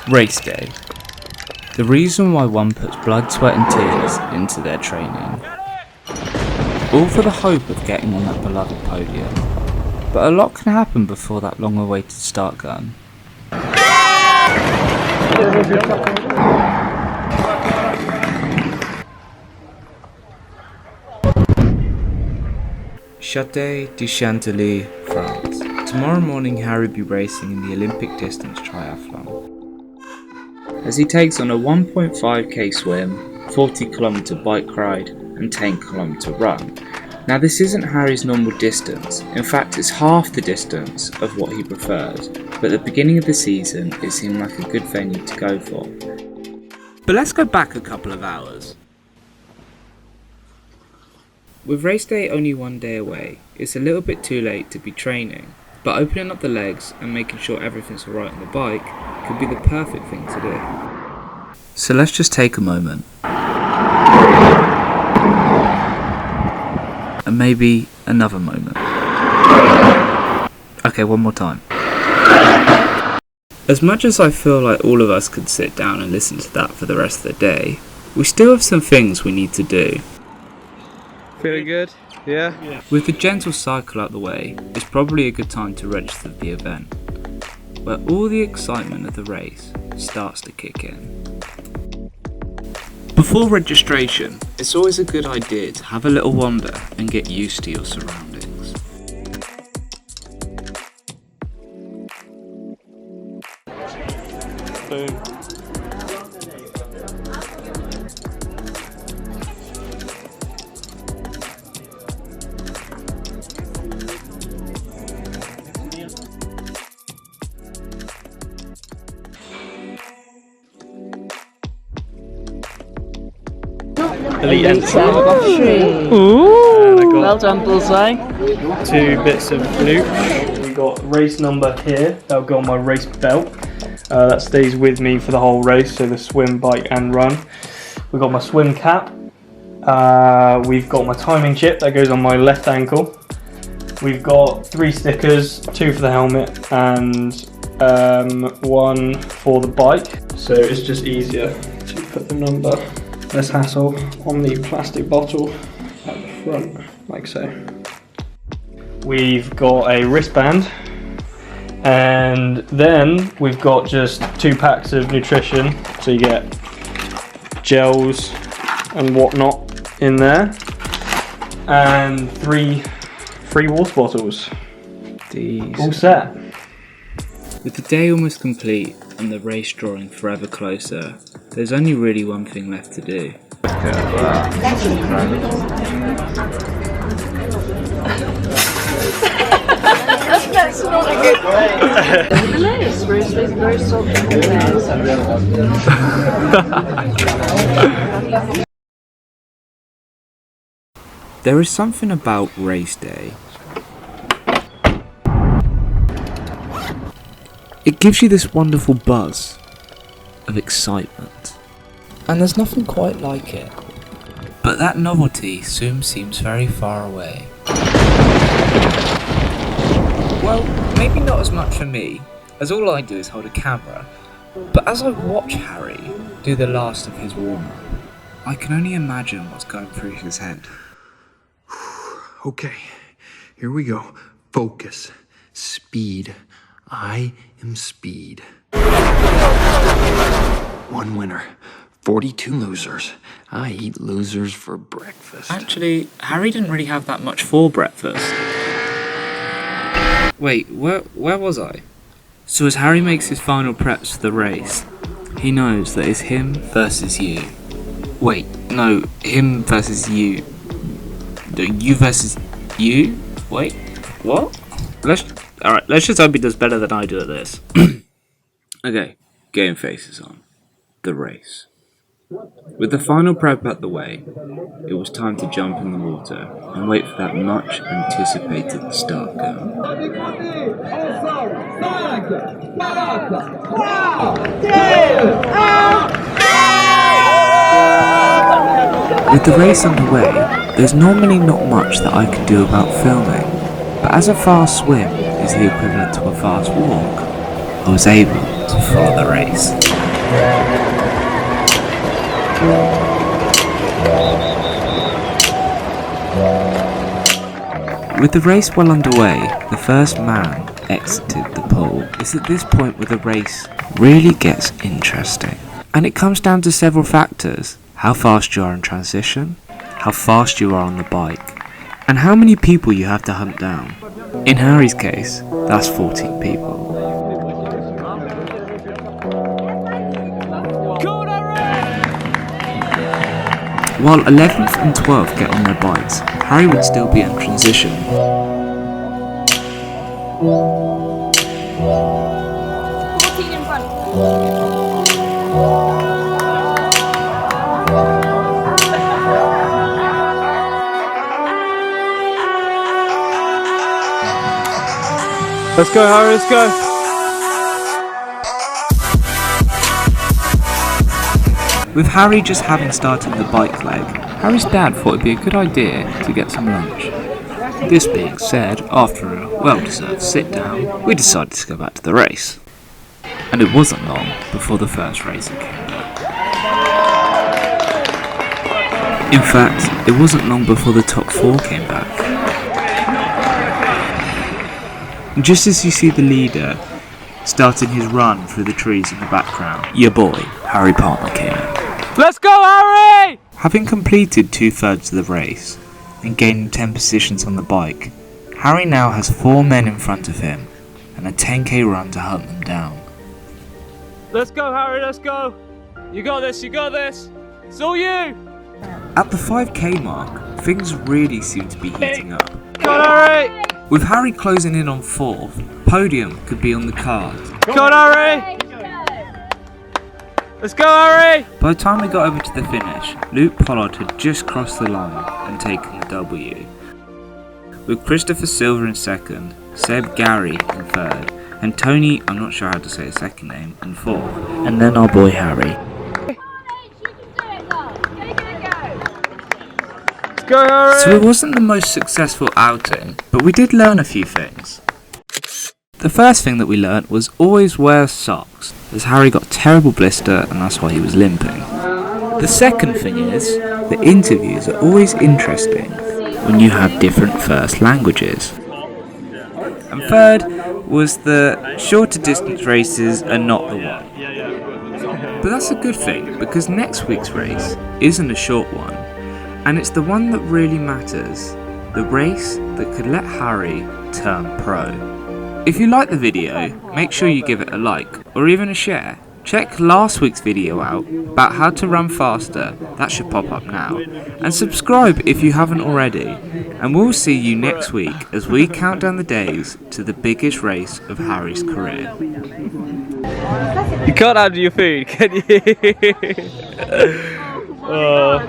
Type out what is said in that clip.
Race day. The reason why one puts blood, sweat and tears into their training. All for the hope of getting on that beloved podium. But a lot can happen before that long awaited start gun. Chateaux de Chantilly, France. Tomorrow morning Harry will be racing in the Olympic distance triathlon. As he takes on a 1.5k swim, 40km bike ride and 10km run. Now this isn't Harry's normal distance, in fact it's half the distance of what he prefers, but at the beginning of the season it seemed like a good venue to go for. But let's go back a couple of hours. With race day only one day away, it's a little bit too late to be training, but opening up the legs and making sure everything's alright on the bike could be the perfect thing to do. So let's just take a moment. And maybe another moment. Okay, one more time. As much as I feel like all of us could sit down and listen to that for the rest of the day, we still have some things we need to do. Feeling good? Yeah? With the gentle cycle out the way, it's probably a good time to register for the event, where all the excitement of the race starts to kick in. Before registration, it's always a good idea to have a little wander and get used to your surroundings. Boom. Elite entry. Ooh! Well done, Bullseye. 2 bits of loops. We got race number here. That'll go on my race belt. That stays with me for the whole race, so the swim, bike and run. We've got my swim cap. We've got my timing chip that goes on my left ankle. We've got 3 stickers, 2 for the helmet and 1 for the bike. So it's just easier to put the number, less hassle, on the plastic bottle at the front, like so. We've got a wristband, and then we've got just 2 packs of nutrition, so you get gels and whatnot in there, and 3 free water bottles. These. All set. With the day almost complete and the race drawing forever closer, there's only really one thing left to do. That's not a good way. Nice, very soft and There is something about race day. It gives you this wonderful buzz of excitement. And there's nothing quite like it. But that novelty soon seems very far away. Well, maybe not as much for me, as all I do is hold a camera. But as I watch Harry do the last of his warm-up, I can only imagine what's going through his head. Okay, here we go. Focus. Speed. I am speed. 1 winner. 42 losers. I eat losers for breakfast. Actually, Harry didn't really have that much for breakfast. Wait, where was I? So as Harry makes his final preps for the race, he knows that it's him versus you. Wait, no, him versus you. You versus you? Wait, what? Let's just hope he does better than I do at this. Okay, game faces on. The race. With the final prep out the way, it was time to jump in the water and wait for that much anticipated start gun. With the race underway, there's normally not much that I can do about filming, but as a fast swim is the equivalent to a fast walk, I was able to follow the race. With the race well underway, the first man exited the pool. It's at this point where the race really gets interesting. And it comes down to several factors: how fast you are in transition, how fast you are on the bike, and how many people you have to hunt down. In Harry's case, that's 14 people. While 11th and 12th get on their bikes, Harry would still be in transition. Let's go, Harry, let's go. With Harry just having started the bike leg, Harry's dad thought it'd be a good idea to get some lunch. This being said, after a well-deserved sit-down, we decided to go back to the race. And it wasn't long before the first racer came back. In fact, it wasn't long before the top 4 came back. And just as you see the leader starting his run through the trees in the background, your boy, Harry Palmer, came in. Let's go, Harry! Having completed 2/3 of the race and gaining 10 positions on the bike, Harry now has 4 men in front of him and a 10k run to hunt them down. Let's go, Harry, let's go. You got this, you got this. It's all you. At the 5k mark, things really seem to be heating up. Go, Harry! With Harry closing in on 4th, podium could be on the cards. Go, Harry! Let's go, Harry! By the time we got over to the finish, Luke Pollard had just crossed the line and taken the W. With Christopher Silver in 2nd, Seb Gary in 3rd, and Tony, I'm not sure how to say his second name, in 4th, and then our boy Harry. Let's go, Harry! So it wasn't the most successful outing, but we did learn a few things. The first thing that we learnt was always wear socks, as Harry got a terrible blister and that's why he was limping. The second thing is, the interviews are always interesting when you have different first languages. And third was the shorter distance races are not the one. But that's a good thing, because next week's race isn't a short one, and it's the one that really matters, the race that could let Harry turn pro. If you like the video, make sure you give it a like, or even a share. Check last week's video out about how to run faster, that should pop up now, and subscribe if you haven't already, and we'll see you next week as we count down the days to the biggest race of Harry's career. You can't handle your food, can you? Oh.